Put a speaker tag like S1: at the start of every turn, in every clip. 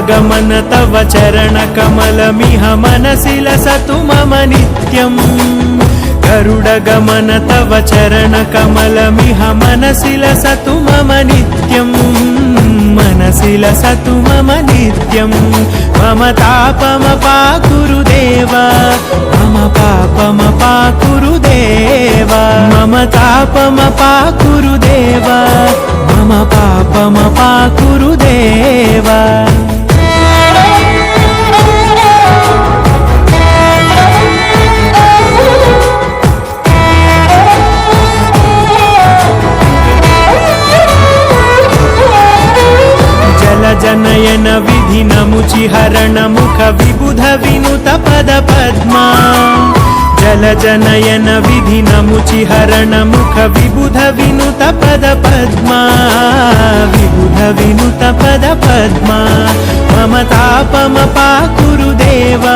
S1: गरुडगमन तव चरणकमलमिह मनसि लसतु मम नित्यम् गरुडगमन तव चरणकमलमिह मनसि लसतु मम नित्यम् मनसि लसतु मम नित्यम् मम तापमपाकुरु देव मम पापमपाकुरु देव मम तापमपाकुरु देव मम पापमपाकुरु देव जनयन विधि नमुचिहरण मुख विबुध विनुत पद पद्मा जल जनयन विधि नमुचिहरण मुख विबुध विनुत पद पद्मा विबुध विनुत पद पद्मा मम तापमपाकुरु देव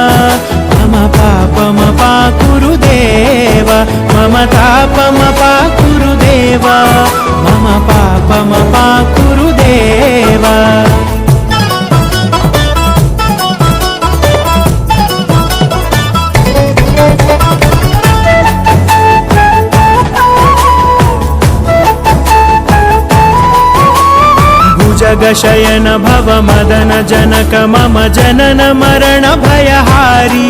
S1: मम पापमपाकुरु देव मम तापमपाकुरु देव मम पापमपाकुरु देव जगशयन भव मदन जनक मम जनन मरण भयहारी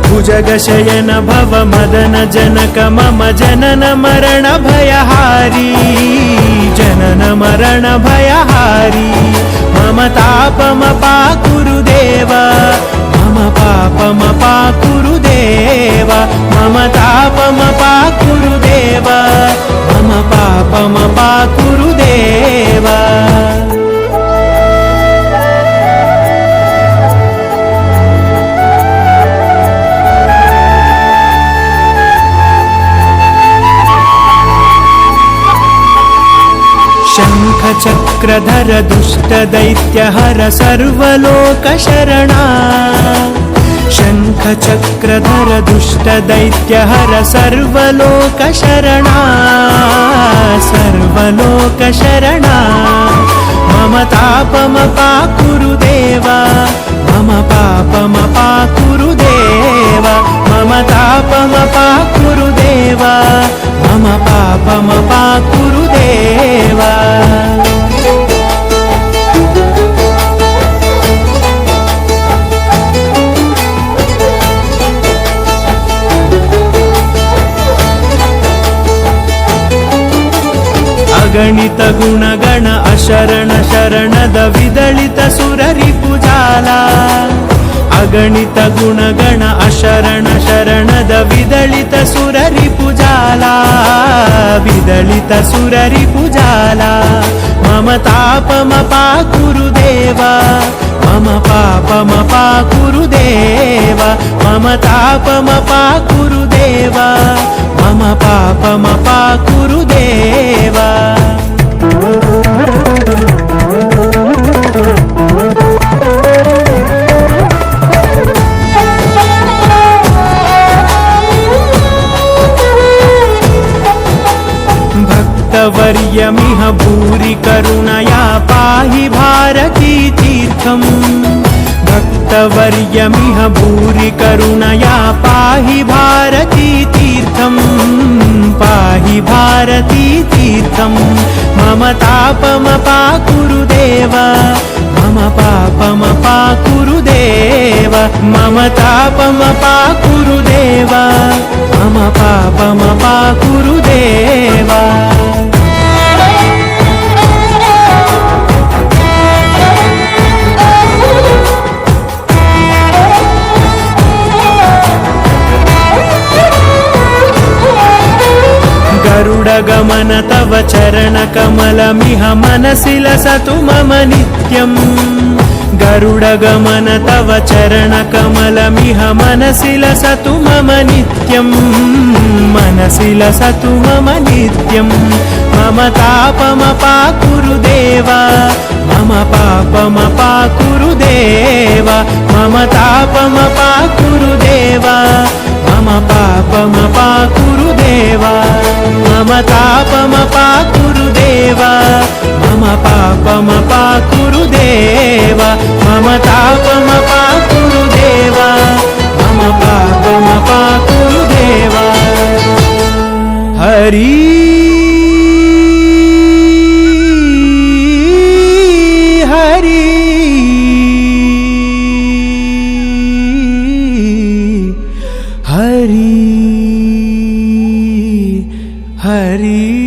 S1: भुजगशयन भव मदन जनक मम जनन मरण भयहारी जनन मरण भयहारी मम तापमपाकुरु देव मम पापमपाकुरु देव मम तापमपाकुरु देव मम पापमपाकुरु देव शङ्खचक्रधर दुष्टदैत्यहर सर्वलोकशरणा शङ्खचक्रधर दुष्टदैत्यहर सर्वलोकशरणा सर्वलोकशरणा मम तापमपाकुरु देव मम पापमपाकुरु देव मम तापमपाकुरु देव मम पापमपाकुरु देव अगणित गुणगण अशरण शरणद विदलित सुररिपुजाला अगणित गुणगण अशरण शरणद विदलित सुररिपुजाला विदलित सुररिपुजाला मम तापमपाकुरु देव मम पापमपाकुरु देव मम तापमपाकुरु देव मम पापमपाकुरु देव भक्तवर्यमिह भूरि करुणया पाहि भारती तीर्थम् भक्तवर्यमिह भूरि करुणया पाहि भारती तीर्थम् पाहि भारती तीर्थम् मम तापमपाकुरु देव मम पापमपाकुरु देव मम तापमपाकुरु देव मम पापमपाकुरु देव गरुडगमन तव चरणकमलमिह मनसि लसतु मम नित्यम् गरुडगमन तव चरणकमलमिह मनसि लसतु मम नित्यम् मनसि लसतु मम नित्यम् मम तापमपाकुरु देव मम पापमपाकुरु देव मम तापमपाकुरु देव मम पापमपाकुरु देव मम तापमपाकुरु देव मम पापमपाकुरु देव हरि